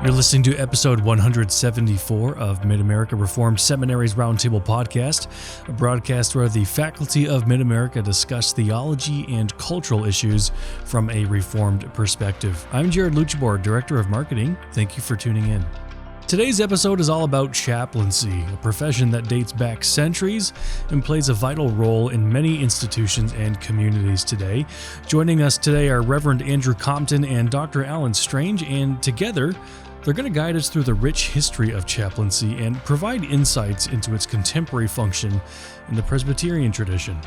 You're listening to episode 174 of Mid-America Reformed Seminary's Roundtable Podcast, a broadcast where the faculty of Mid-America discuss theology and cultural issues from a Reformed perspective. I'm Jared Luchabor, Director of Marketing. Thank you for tuning in. Today's episode is all about chaplaincy, a profession that dates back centuries and plays a vital role in many institutions and communities today. Joining us today are Reverend Andrew Compton and Dr. Alan Strange, and together, they're going to guide us through the rich history of chaplaincy and provide insights into its contemporary function in the Presbyterian tradition.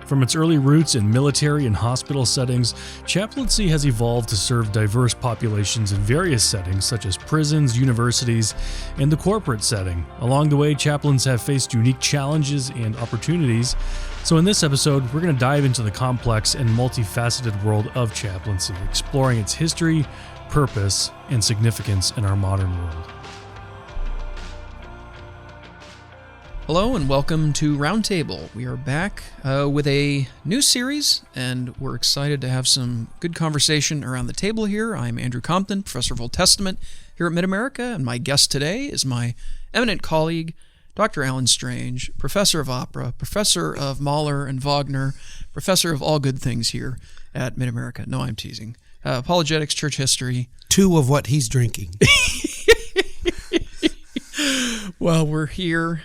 From its early roots in military and hospital settings, chaplaincy has evolved to serve diverse populations in various settings such as prisons, universities, and the corporate setting. Along the way, chaplains have faced unique challenges and opportunities. So in this episode, we're going to dive into the complex and multifaceted world of chaplaincy, exploring its history, purpose, and significance in our modern world. Hello and welcome to Roundtable. We are back with a new series, and we're excited to have some good conversation around the table here. I'm Andrew Compton, Professor of Old Testament here at Mid-America, and my guest today is my eminent colleague, Dr. Alan Strange, Professor of Opera, Professor of Mahler and Wagner, Professor of all good things here at Mid-America. No, I'm teasing. Apologetics, church history. Two of what he's drinking. Well, we're here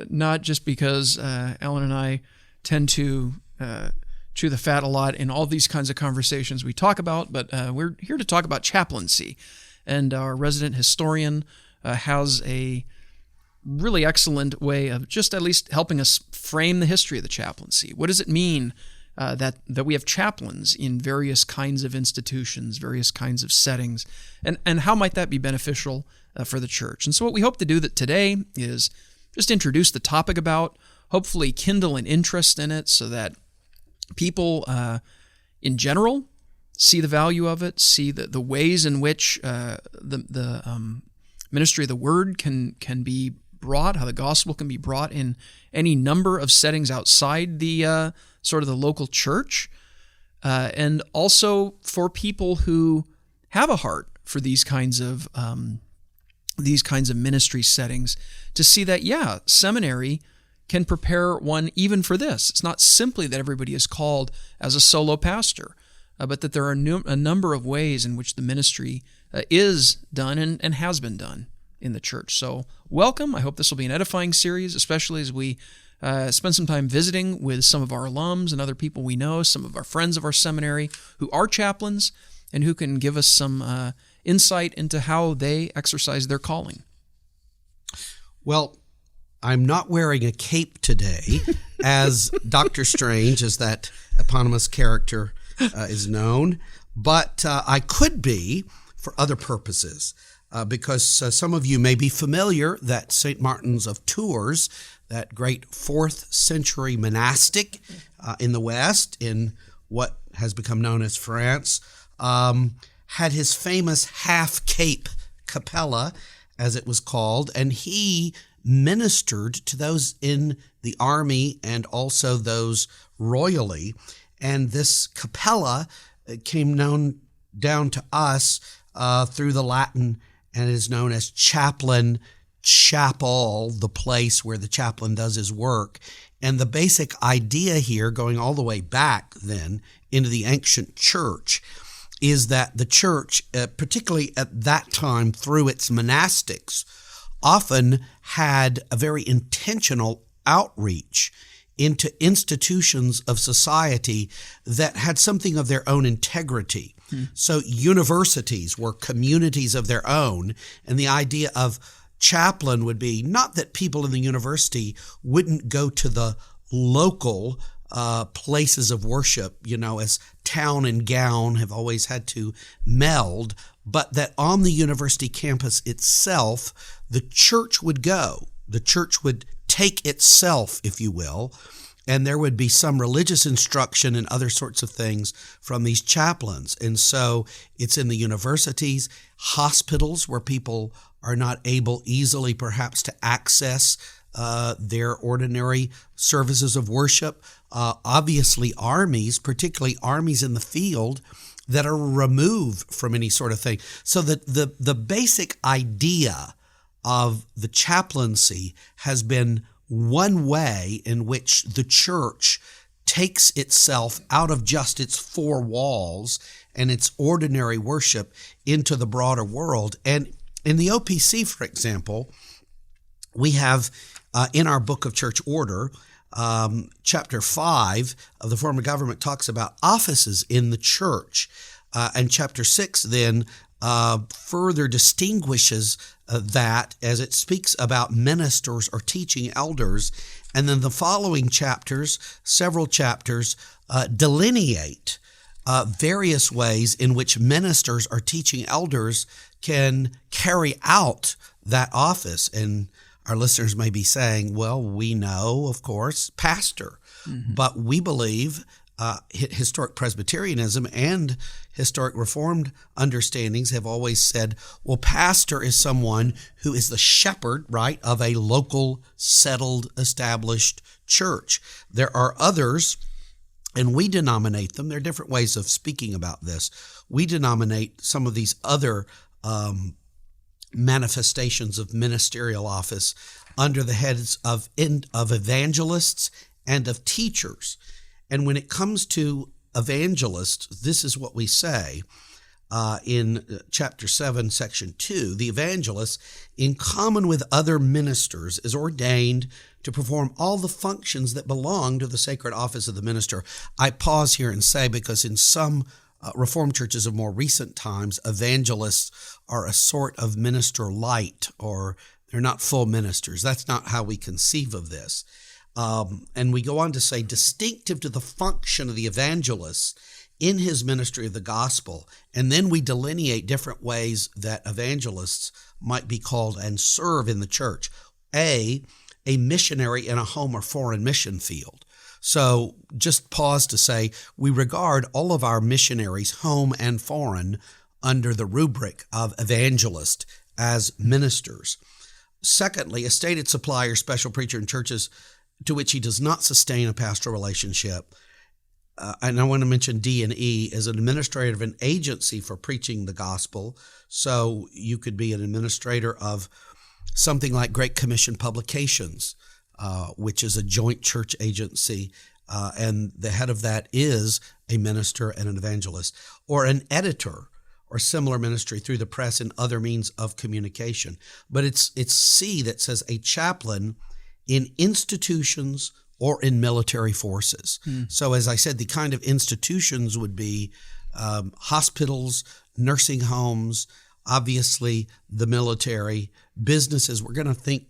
not just because Alan and I tend to chew the fat a lot in all these kinds of conversations we talk about, but we're here to talk about chaplaincy. And our resident historian has a really excellent way of just at least helping us frame the history of the chaplaincy. What does it mean that we have chaplains in various kinds of institutions, various kinds of settings, and how might that be beneficial for the church? And so what we hope to do today is just introduce the topic about, hopefully kindle an interest in it so that people in general see the value of it, see the ways in which the ministry of the word can be brought, how the gospel can be brought in any number of settings outside the sort of the local church, and also for people who have a heart for these kinds of ministry settings, to see that, seminary can prepare one even for this. It's not simply that everybody is called as a solo pastor, but that there are a number of ways in which the ministry is done and has been done in the church. So welcome. I hope this will be an edifying series, especially as we spend some time visiting with some of our alums and other people we know, some of our friends of our seminary who are chaplains and who can give us some insight into how they exercise their calling. Well, I'm not wearing a cape today, as Dr. Strange, as that eponymous character is known, but I could be for other purposes, because some of you may be familiar that St. Martin's of Tours, that great 4th century monastic in the West, in what has become known as France, had his famous half-cape capella, as it was called, and he ministered to those in the army and also those royally. And this capella came known down to us through the Latin and is known as chaplain, chapel, the place where the chaplain does his work. And the basic idea here, going all the way back then into the ancient church, is that the church, particularly at that time through its monastics, often had a very intentional outreach into institutions of society that had something of their own integrity. So universities were communities of their own, and the idea of chaplain would be not that people in the university wouldn't go to the local places of worship, as town and gown have always had to meld, but that on the university campus itself, the church would go. The church would take itself, if you will, and there would be some religious instruction and other sorts of things from these chaplains. And so it's in the universities, hospitals where people are not able easily perhaps to access their ordinary services of worship. Obviously armies, particularly armies in the field, that are removed from any sort of thing. So the basic idea of the chaplaincy has been one way in which the church takes itself out of just its four walls and its ordinary worship into the broader world. And in the OPC, for example, we have in our book of church order, chapter 5 of the form of government talks about offices in the church. And chapter 6 then further distinguishes that as it speaks about ministers or teaching elders. And then the following chapters, several chapters, delineate various ways in which ministers or teaching elders can carry out that office. And our listeners may be saying, well, we know, of course, pastor, but we believe historic Presbyterianism and historic Reformed understandings have always said, well, pastor is someone who is the shepherd, right, of a local, settled, established church. There are others, and we denominate them. There are different ways of speaking about this. We denominate some of these other manifestations of ministerial office under the heads of evangelists and of teachers. And when it comes to evangelists, this is what we say in chapter 7, section 2. The evangelist, in common with other ministers, is ordained to perform all the functions that belong to the sacred office of the minister. I pause here and say, because in some Reformed churches of more recent times, evangelists are a sort of minister light, or they're not full ministers. That's not how we conceive of this. And we go on to say, distinctive to the function of the evangelist in his ministry of the gospel. And then we delineate different ways that evangelists might be called and serve in the church. A missionary in a home or foreign mission field. So just pause to say, we regard all of our missionaries, home and foreign, under the rubric of evangelist as ministers. Secondly, a stated supplier, special preacher in churches to which he does not sustain a pastoral relationship. And I want to mention D and E as an administrator of an agency for preaching the gospel. So you could be an administrator of something like Great Commission Publications, which is a joint church agency, and the head of that is a minister and an evangelist, or an editor or similar ministry through the press and other means of communication. But it's C that says a chaplain in institutions or in military forces. So as I said, the kind of institutions would be hospitals, nursing homes, obviously the military, businesses. We're going to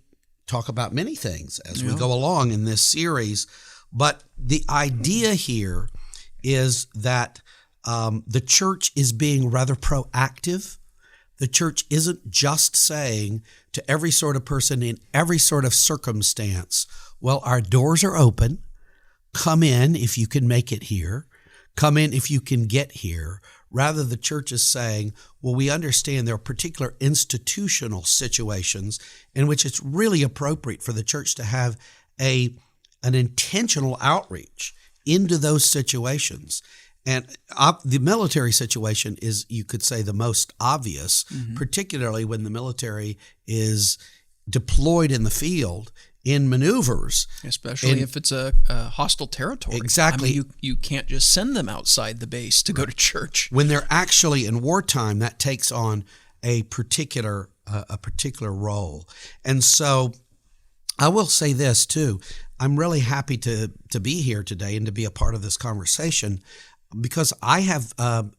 talk about many things as we go along in this series. But the idea here is that the church is being rather proactive. The church isn't just saying to every sort of person in every sort of circumstance, well, our doors are open. Come in if you can make it here. Come in if you can get here. Rather, the church is saying, well, we understand there are particular institutional situations in which it's really appropriate for the church to have an intentional outreach into those situations. And the military situation is, you could say, the most obvious, particularly when the military is deployed in the field in maneuvers. Especially if it's a hostile territory. Exactly. I mean, you can't just send them outside the base to go to church. When they're actually in wartime, that takes on a particular role. And so I will say this too. I'm really happy to be here today and to be a part of this conversation, because I have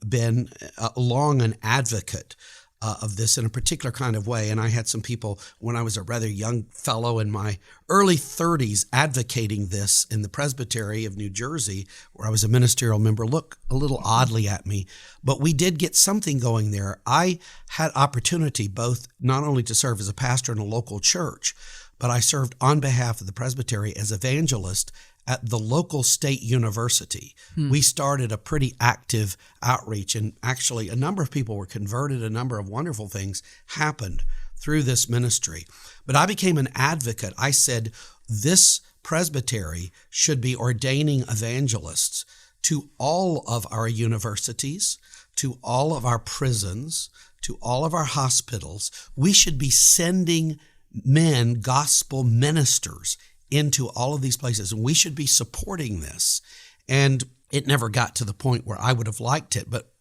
been long an advocate of this in a particular kind of way. And I had some people when I was a rather young fellow in my early 30s advocating this in the Presbytery of New Jersey, where I was a ministerial member, look a little oddly at me. But we did get something going there. I had opportunity both not only to serve as a pastor in a local church, but I served on behalf of the Presbytery as evangelist at the local state university. We started a pretty active outreach, and actually a number of people were converted. A number of wonderful things happened through this ministry. But I became an advocate. I said, this presbytery should be ordaining evangelists to all of our universities, to all of our prisons, to all of our hospitals. We should be sending men, gospel ministers, into all of these places, and we should be supporting this. And it never got to the point where I would have liked it, but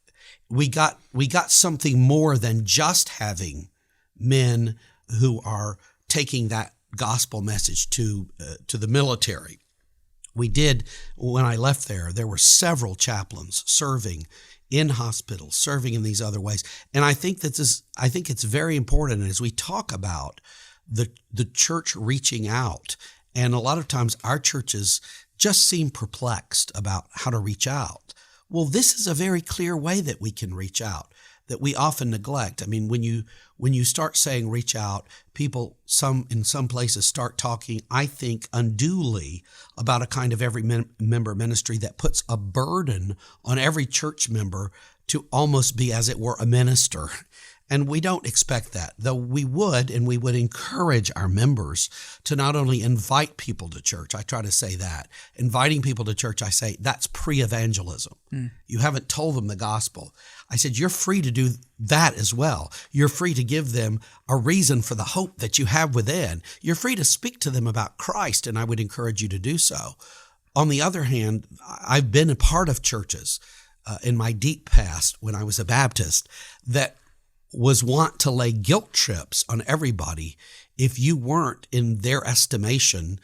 we got something more than just having men who are taking that gospel message to the military. We did, when I left there were several chaplains serving in hospitals, serving in these other ways. And I think it's very important as we talk about the church reaching out. And a lot of times our churches just seem perplexed about how to reach out. Well, this is a very clear way that we can reach out that we often neglect. I mean, when you start saying reach out, people in some places start talking, I think, unduly about a kind of every member ministry that puts a burden on every church member to almost be, as it were, a minister. And we don't expect that, though we would encourage our members to not only invite people to church. I try to say that. Inviting people to church, I say, that's pre-evangelism. You haven't told them the gospel. I said, you're free to do that as well. You're free to give them a reason for the hope that you have within. You're free to speak to them about Christ, and I would encourage you to do so. On the other hand, I've been a part of churches in my deep past when I was a Baptist that was wont to lay guilt trips on everybody if you weren't, in their estimation,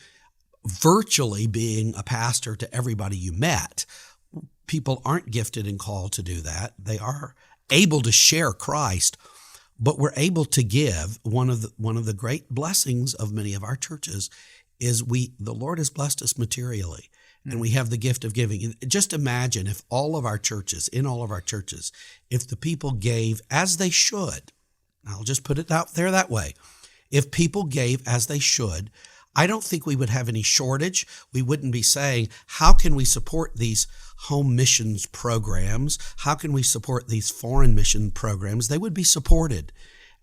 virtually being a pastor to everybody you met. People aren't gifted and called to do that. They are able to share Christ, but we're able to give. One of the great blessings of many of our churches is the Lord has blessed us materially. And we have the gift of giving. Just imagine if in all of our churches, if the people gave as they should, I'll just put it out there that way. If people gave as they should, I don't think we would have any shortage. We wouldn't be saying, how can we support these home missions programs? How can we support these foreign mission programs? They would be supported.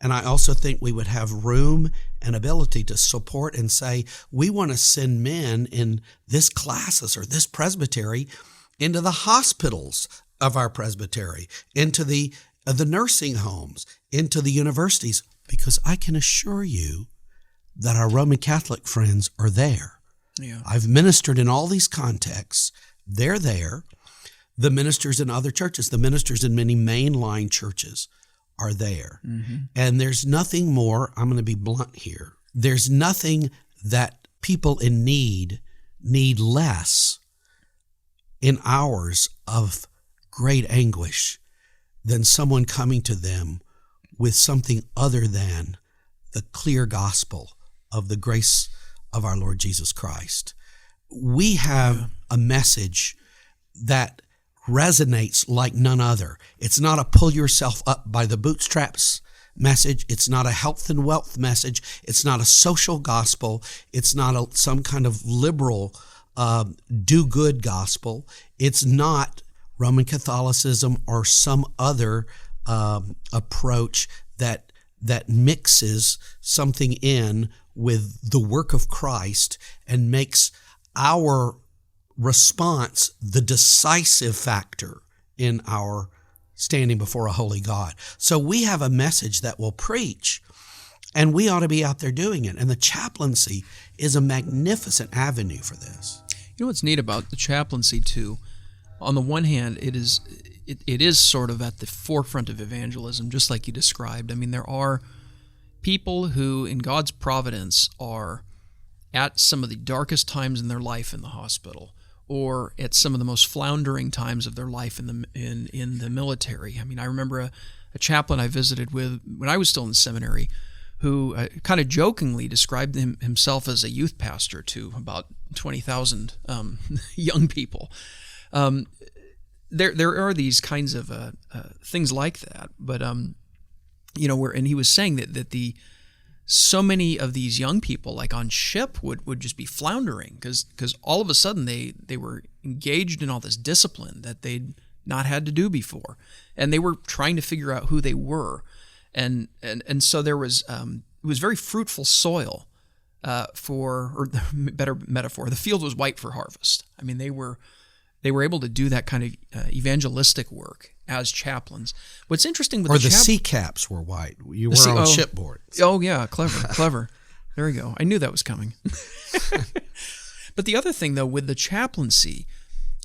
And I also think we would have room and ability to support and say, we want to send men in this classis or this presbytery into the hospitals of our presbytery, into the nursing homes, into the universities, because I can assure you that our Roman Catholic friends are there. Yeah. I've ministered in all these contexts. They're there. The ministers in other churches, the ministers in many mainline churches are there. Mm-hmm. And there's nothing more, I'm going to be blunt here, there's nothing that people in need less in hours of great anguish than someone coming to them with something other than the clear gospel of the grace of our Lord Jesus Christ. We have a message that resonates like none other. It's not a pull yourself up by the bootstraps message. It's not a health and wealth message. It's not a social gospel. It's not some kind of liberal do-good gospel. It's not Roman Catholicism or some other approach that mixes something in with the work of Christ and makes our response the decisive factor in our standing before a holy God. So we have a message that will preach, and we ought to be out there doing it. And the chaplaincy is a magnificent avenue for this. You know what's neat about the chaplaincy too? On the one hand, it is sort of at the forefront of evangelism, just like you described. I mean, there are people who, in God's providence, are at some of the darkest times in their life in the hospital, or at some of the most floundering times of their life in the military. I mean, I remember a chaplain I visited with when I was still in seminary, who kind of jokingly described himself as a youth pastor to about 20,000 young people. There are these kinds of things like that, but and he was saying that so many of these young people, like on ship, would just be floundering because all of a sudden they were engaged in all this discipline that they'd not had to do before, and they were trying to figure out who they were, and so there was it was very fruitful soil or better metaphor, the field was white for harvest. I mean, they were able to do that kind of evangelistic work, as chaplains. What's interesting with the sea caps were white. You were on shipboard. Oh yeah, clever. There we go. I knew that was coming. But the other thing, though, with the chaplaincy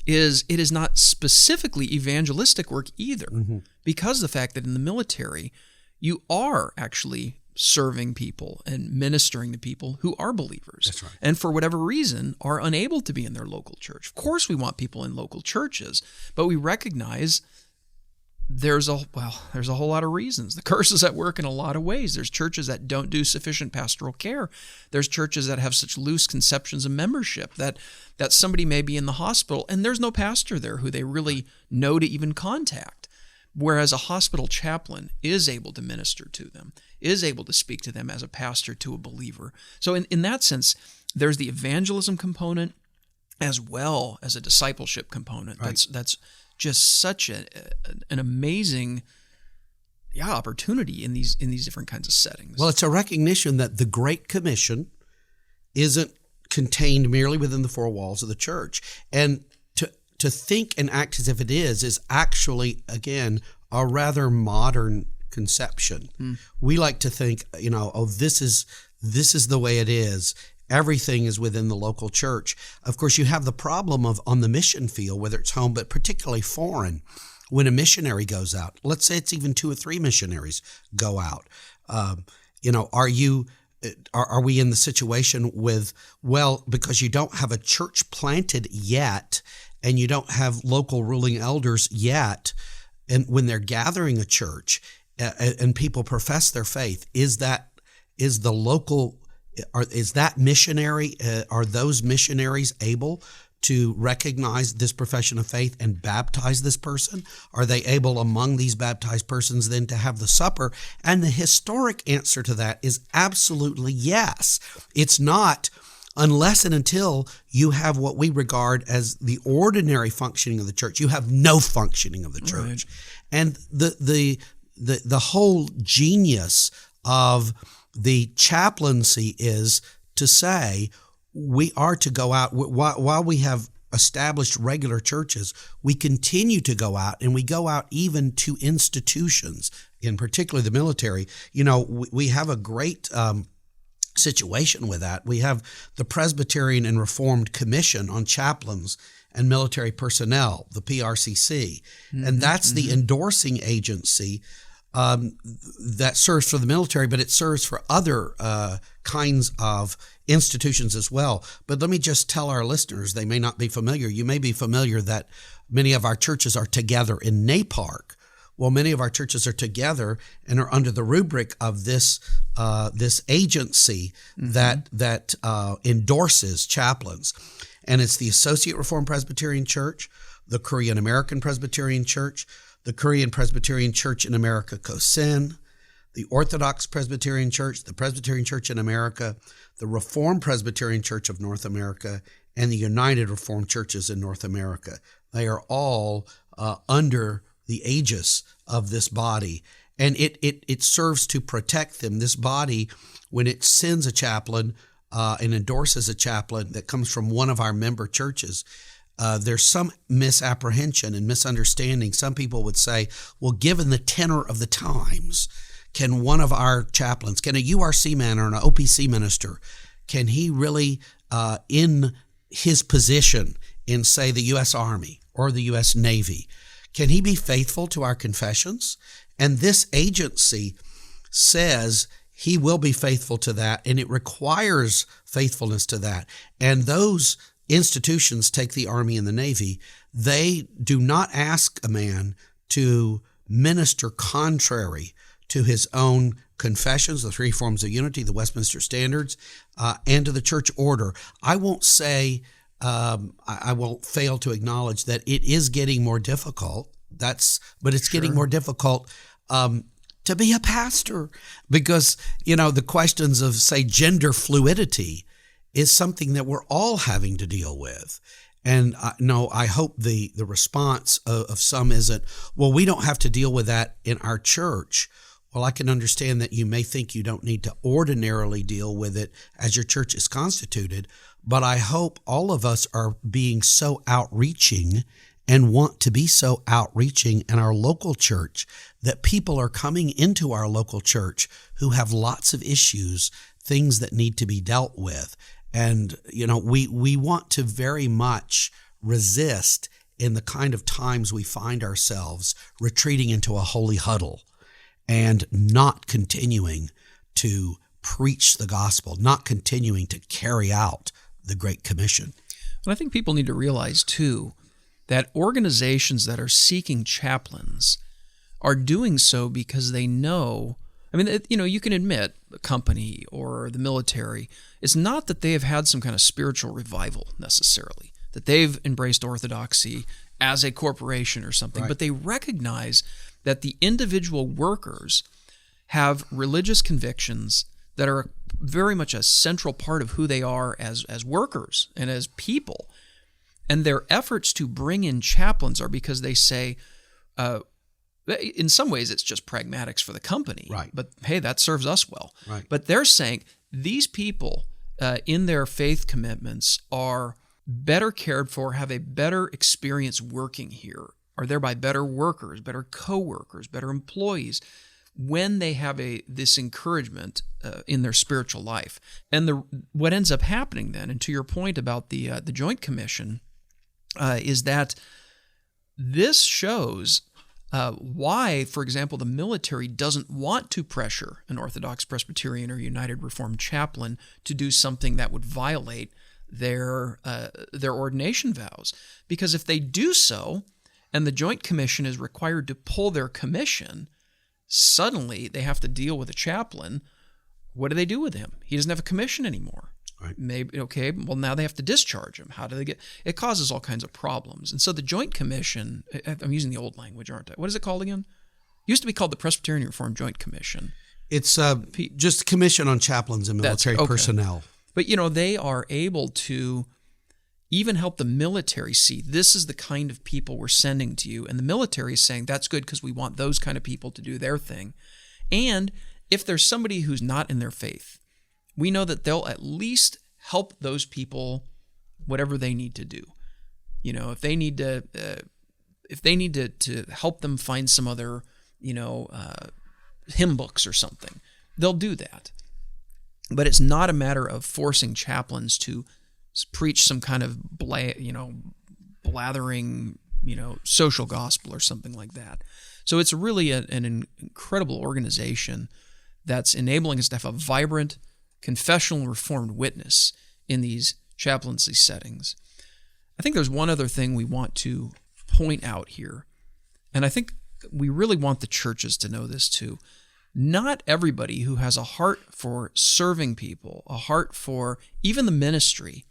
is it is not specifically evangelistic work either, because of the fact that in the military, you are actually serving people and ministering to people who are believers. That's right. And for whatever reason are unable to be in their local church. Of course, we want people in local churches, but we recognize there's a whole lot of reasons. The curse is at work in a lot of ways. There's churches that don't do sufficient pastoral care. There's churches that have such loose conceptions of membership that somebody may be in the hospital and there's no pastor there who they really know to even contact. Whereas a hospital chaplain is able to minister to them, is able to speak to them as a pastor to a believer. So in that sense, there's the evangelism component as well as a discipleship component. Right. That's just such an amazing opportunity in these different kinds of settings. Well, it's a recognition that the Great Commission isn't contained merely within the four walls of the church. And to think and act as if it is actually, again, a rather modern conception. We like to think, this is the way it is. Everything is within the local church. Of course, you have the problem of on the mission field, whether it's home, but particularly foreign, when a missionary goes out. Let's say it's even 2 or 3 missionaries go out. Are we in the situation with, because you don't have a church planted yet, and you don't have local ruling elders yet, and when they're gathering a church and people profess their faith, is that missionary? Are those missionaries able to recognize this profession of faith and baptize this person? Are they able among these baptized persons then to have the supper? And the historic answer to that is absolutely yes. It's not unless and until you have what we regard as the ordinary functioning of the church. You have no functioning of the church. Right. And the whole genius of the chaplaincy is to say we are to go out while we have established regular churches. We continue to go out, and we go out even to institutions, in particular the military. We have a great situation with that. We have the Presbyterian and Reformed Commission on Chaplains and Military Personnel, the PRCC, and that's the endorsing agency that serves for the military, but it serves for other kinds of institutions as well. But let me just tell our listeners, they may not be familiar. You may be familiar that many of our churches are together in NAPARC. Well, many of our churches are together and are under the rubric of this agency that endorses chaplains, and it's the Associate Reformed Presbyterian Church, the Korean American Presbyterian Church, the Korean Presbyterian Church in America, KOSIN, the Orthodox Presbyterian Church, the Presbyterian Church in America, the Reformed Presbyterian Church of North America, and the United Reformed Churches in North America. They are all under the aegis of this body, and it serves to protect them. This body, when it sends a chaplain and endorses a chaplain that comes from one of our member churches, there's some misapprehension and misunderstanding. Some people would say, well, given the tenor of the times, can one of our chaplains, can a URC man or an OPC minister, can he really, in his position in, say, the U.S. Army or the U.S. Navy, can he be faithful to our confessions? And this agency says he will be faithful to that, and it requires faithfulness to that. And those institutions, take the Army and the Navy, they do not ask a man to minister contrary to his own confessions, the 3 forms of unity, the Westminster Standards, and to the church order. I won't say, I won't fail to acknowledge that it is getting more difficult. But it's getting more difficult to be a pastor because, the questions of, say, gender fluidity is something that we're all having to deal with. And I hope the response of some isn't, well, we don't have to deal with that in our church. Well, I can understand that you may think you don't need to ordinarily deal with it as your church is constituted, but I hope all of us are being so outreaching and want to be so outreaching in our local church that people are coming into our local church who have lots of issues, things that need to be dealt with. And, we want to very much resist in the kind of times we find ourselves retreating into a holy huddle and not continuing to preach the gospel, not continuing to carry out the Great Commission. And I think people need to realize, too, that organizations that are seeking chaplains are doing so because they know, you can admit a company or the military, it's not that they have had some kind of spiritual revival necessarily, that they've embraced orthodoxy as a corporation or something, right. But they recognize that the individual workers have religious convictions that are very much a central part of who they are as workers and as people. And their efforts to bring in chaplains are because they say, in some ways it's just pragmatics for the company, right. But hey, that serves us well. Right. But they're saying these people in their faith commitments are better cared for, have a better experience working here, are thereby better workers, better co-workers, better employees, when they have this encouragement in their spiritual life. And what ends up happening then, and to your point about the Joint Commission, is that this shows why, for example, the military doesn't want to pressure an Orthodox Presbyterian or United Reformed chaplain to do something that would violate their ordination vows. Because if they do so, and the Joint Commission is required to pull their commission, suddenly they have to deal with a chaplain. What do they do with him? He doesn't have a commission anymore. Right. Maybe, okay, well, now they have to discharge him. How do they get... It causes all kinds of problems. And so the Joint Commission, I'm using the old language, aren't I? What is it called again? It used to be called the Presbyterian Reformed Joint Commission. It's just Commission on Chaplains and Military Personnel. But, they are able to even help the military see this is the kind of people we're sending to you. And the military is saying that's good because we want those kind of people to do their thing. And if there's somebody who's not in their faith, we know that they'll at least help those people whatever they need to do. If they need to help them find some other, hymn books or something, they'll do that. But it's not a matter of forcing chaplains to preach some kind of blathering, social gospel or something like that. So it's really an incredible organization that's enabling us to have a vibrant, confessional Reformed witness in these chaplaincy settings. I think there's one other thing we want to point out here, and I think we really want the churches to know this too. Not everybody who has a heart for serving people, a heart for even the ministry,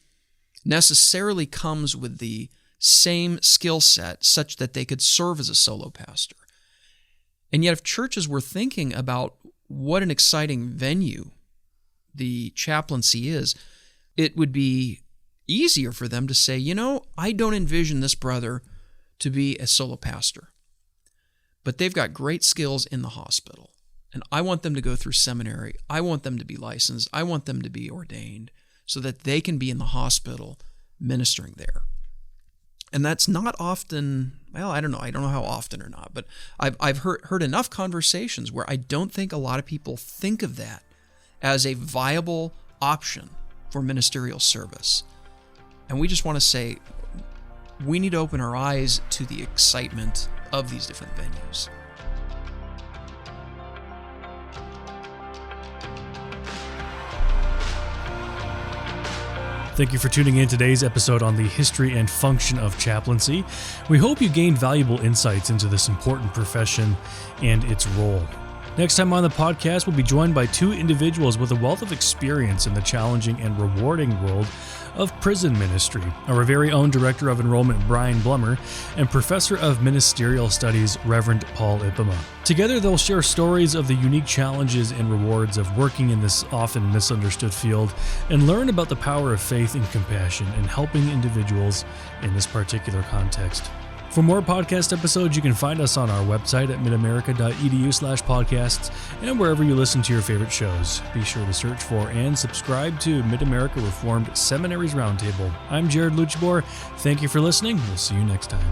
necessarily comes with the same skill set such that they could serve as a solo pastor. And yet if churches were thinking about what an exciting venue the chaplaincy is, it would be easier for them to say, I don't envision this brother to be a solo pastor, but they've got great skills in the hospital. And I want them to go through seminary. I want them to be licensed. I want them to be ordained so that they can be in the hospital ministering there. And that's not often, well, I don't know how often or not, but I've heard enough conversations where I don't think a lot of people think of that as a viable option for ministerial service. And we just want to say, we need to open our eyes to the excitement of these different venues. Thank you for tuning in today's episode on the history and function of chaplaincy. We hope you gained valuable insights into this important profession and its role. Next time on the podcast, we'll be joined by two individuals with a wealth of experience in the challenging and rewarding world of prison ministry, our very own Director of Enrollment, Brian Blummer, and Professor of Ministerial Studies, Reverend Paul Ipema. Together, they'll share stories of the unique challenges and rewards of working in this often misunderstood field and learn about the power of faith and compassion in helping individuals in this particular context. For more podcast episodes, you can find us on our website at midamerica.edu/podcasts and wherever you listen to your favorite shows. Be sure to search for and subscribe to Mid-America Reformed Seminaries Roundtable. I'm Jared Luchabor. Thank you for listening. We'll see you next time.